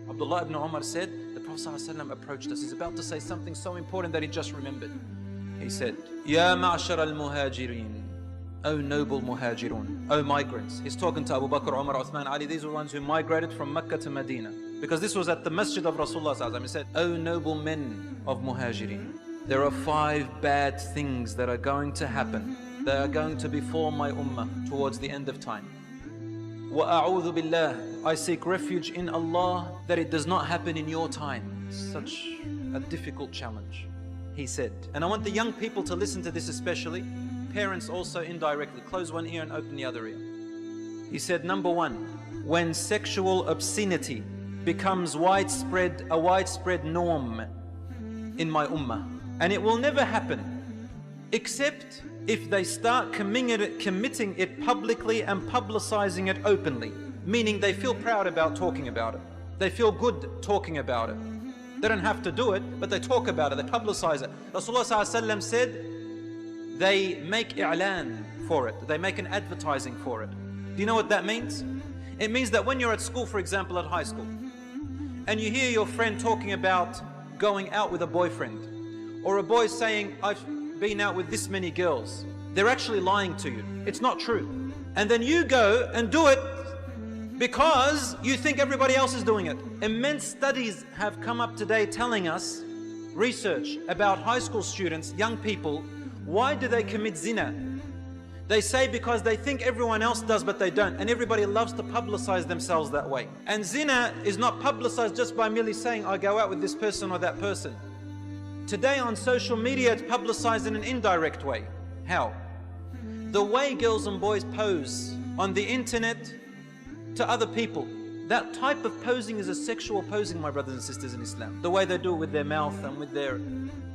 Abdullah ibn Umar said, the Prophet ﷺ approached us. He's about to say something so important that he just remembered. He said, Ya ma'ashar al-muhajirin, O noble muhajirun, O migrants. He's talking to Abu Bakr, Umar, Uthman, Ali. These were the ones who migrated from Mecca to Medina. Because this was at the masjid of Rasulullah ﷺ. He said, O noble men of muhajirin, there are 5 bad things that are going to happen. They are going to befall my ummah towards the end of time. وَأَعُوذُ بِاللَّهِ, I seek refuge in Allah that it does not happen in your time. Such a difficult challenge, he said. And I want the young people to listen to this especially. Parents also indirectly. Close one ear and open the other ear. He said, number 1, when sexual obscenity becomes a widespread norm in my ummah. And it will never happen except if they start committing it publicly and publicizing it openly. Meaning they feel proud about talking about it. They feel good talking about it. They don't have to do it, but they talk about it, they publicize it. Rasulullah ﷺ said, they make i'lan for it. They make an advertising for it. Do you know what that means? It means that when you're at school, for example, at high school, and you hear your friend talking about going out with a boyfriend, or a boy saying, I've been out with this many girls, they're actually lying to you. It's not true. And then you go and do it because you think everybody else is doing it. Immense studies have come up today telling us, research about high school students, young people, why do they commit zina? They say because they think everyone else does but they don't, and everybody loves to publicize themselves that way. And zina is not publicized just by merely saying I go out with this person or that person. Today on social media it's publicized in an indirect way. How? The way girls and boys pose on the internet to other people, that type of posing is a sexual posing, my brothers and sisters in Islam. The way they do it with their mouth and with their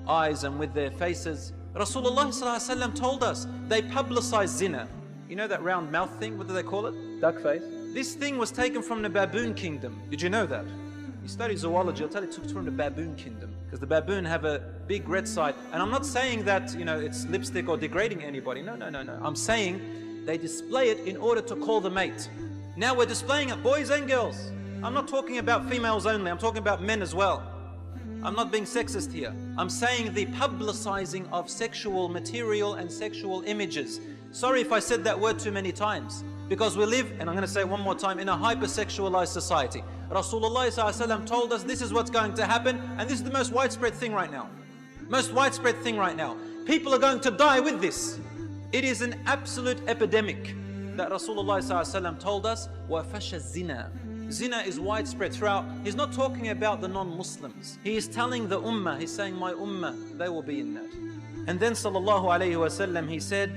eyes and with their faces. Rasulullah ﷺ told us they publicize zina. You know that round mouth thing? What do they call it? Duck face. This thing was taken from the baboon kingdom. Did you know that? You study zoology, I'll tell you it took from the baboon kingdom. Because the baboon have a big red side. And I'm not saying that, you know, it's lipstick or degrading anybody. No. I'm saying they display it in order to call the mate. Now we're displaying it, boys and girls. I'm not talking about females only, I'm talking about men as well. I'm not being sexist here. I'm saying the publicizing of sexual material and sexual images. Sorry if I said that word too many times. Because we live, and I'm going to say it one more time, in a hypersexualized society. Rasulullah ﷺ told us this is what's going to happen, and this is the most widespread thing right now. Most widespread thing right now. People are going to die with this. It is an absolute epidemic that Rasulullah ﷺ told us, وَفَشَ الزِّنَا. Zina is widespread throughout. He's not talking about the non-Muslims. He is telling the ummah, he's saying my ummah, they will be in that. And then sallallahu alayhi wa sallam, he said,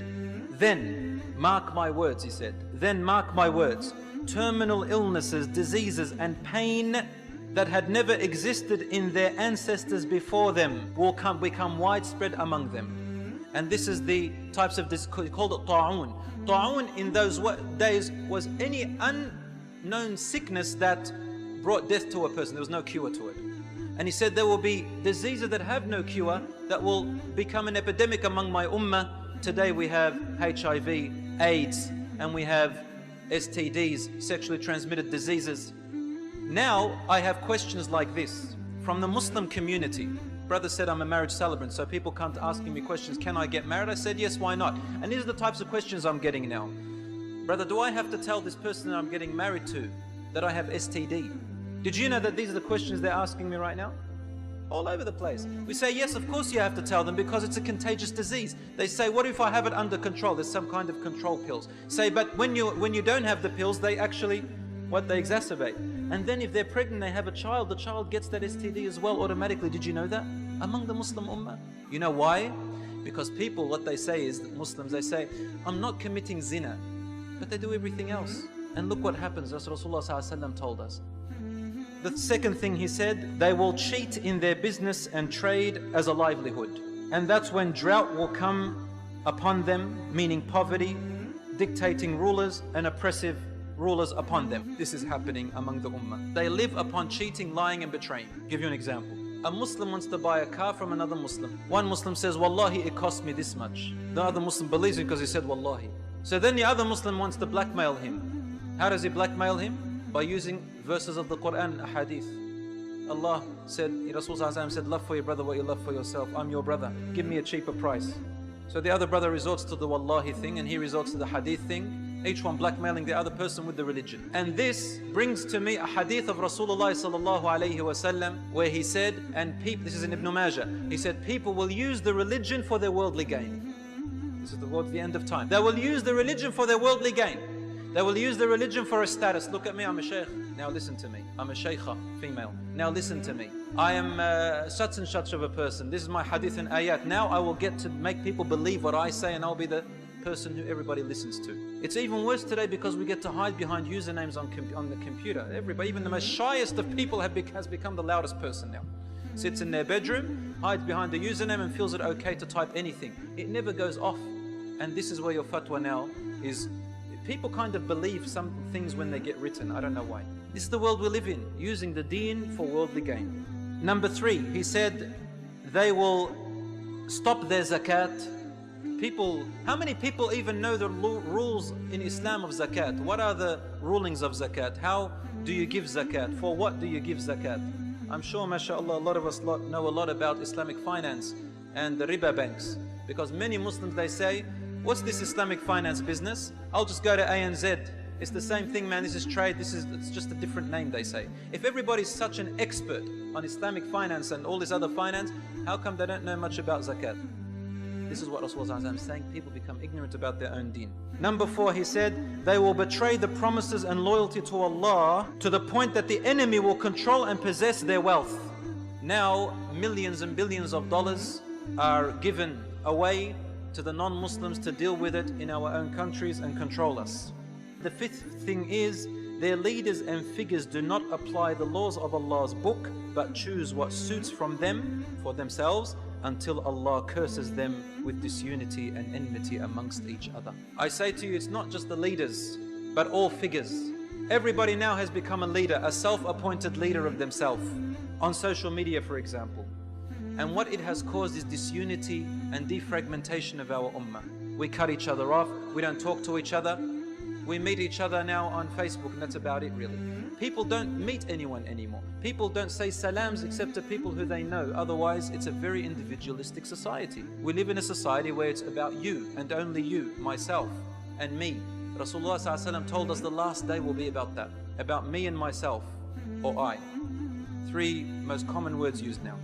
then mark my words, he said, then mark my words, terminal illnesses, diseases and pain that had never existed in their ancestors before them will become widespread among them. And this is the types of this, called it ta'un. Ta'un in those days was any unknown sickness that brought death to a person. There was no cure to it. And he said there will be diseases that have no cure that will become an epidemic among my ummah. Today we have HIV, AIDS, and we have STDs, sexually transmitted diseases. Now I have questions like this from the Muslim community. Brother said I'm a marriage celebrant, so people come to asking me questions, can I get married? I said yes, why not? And these are the types of questions I'm getting now. Brother, do I have to tell this person that I'm getting married to that I have STD? Did you know that these are the questions they're asking me right now? All over the place. We say, yes, of course you have to tell them because it's a contagious disease. They say, what if I have it under control? There's some kind of control pills. Say, but when you don't have the pills, they actually, they exacerbate. And then if they're pregnant, they have a child, the child gets that STD as well automatically. Did you know that? Among the Muslim ummah. You know why? Because people, what they say is, that Muslims, they say, I'm not committing zina. But they do everything else. And look what happens, as Rasulullah ﷺ told us. The second thing he said, they will cheat in their business and trade as a livelihood. And that's when drought will come upon them, meaning poverty, dictating rulers and oppressive rulers upon them. This is happening among the ummah. They live upon cheating, lying and betraying. I'll give you an example. A Muslim wants to buy a car from another Muslim. One Muslim says, Wallahi, it cost me this much. The other Muslim believes him because he said, Wallahi. So then the other Muslim wants to blackmail him. How does he blackmail him? By using verses of the Quran and Hadith. Allah said, Rasulullah said, love for your brother what you love for yourself. I'm your brother. Give me a cheaper price. So the other brother resorts to the wallahi thing, and he resorts to the hadith thing, each one blackmailing the other person with the religion. And this brings to me a hadith of Rasulullah sallallahu alayhi wasallam, where he said, and people, this is in Ibn Majah, he said, people will use the religion for their worldly gain. This is towards the end of time. They will use the religion for their worldly gain. They will use the religion for a status. Look at me, I'm a shaykh. Now listen to me. I'm a shaykha, female. Now listen to me. I am such and such of a person. This is my hadith and ayat. Now I will get to make people believe what I say, and I'll be the person who everybody listens to. It's even worse today because we get to hide behind usernames on the computer. Everybody, even the most shyest of people has become the loudest person now. Sits in their bedroom, hides behind the username and feels it okay to type anything. It never goes off. And this is where your fatwa now is. People kind of believe some things when they get written. I don't know why. This is the world we live in, using the deen for worldly gain. Number 3, he said they will stop their zakat. People, how many people even know the rules in Islam of zakat? What are the rulings of zakat? How do you give zakat? For what do you give zakat? I'm sure, mashallah, a lot of us know a lot about Islamic finance and the riba banks. Because many Muslims, they say, what's this Islamic finance business? I'll just go to ANZ. It's the same thing, man. This is trade. It's just a different name, they say. If everybody's such an expert on Islamic finance and all this other finance, how come they don't know much about zakat? This is what Rasulullah is saying. People become ignorant about their own deen. Number 4, he said, they will betray the promises and loyalty to Allah to the point that the enemy will control and possess their wealth. Now, millions and billions of dollars are given away to the non-Muslims to deal with it in our own countries and control us. The 5th thing is, their leaders and figures do not apply the laws of Allah's book, but choose what suits from them for themselves until Allah curses them with disunity and enmity amongst each other. I say to you, it's not just the leaders, but all figures. Everybody now has become a leader, a self-appointed leader of themselves, on social media, for example. And what it has caused is disunity and defragmentation of our ummah. We cut each other off, we don't talk to each other. We meet each other now on Facebook, and that's about it really. People don't meet anyone anymore. People don't say salams except to people who they know. Otherwise, it's a very individualistic society. We live in a society where it's about you and only you, myself and me. Rasulullah ﷺ told us the last day will be about that. About me and myself, or I. 3 most common words used now.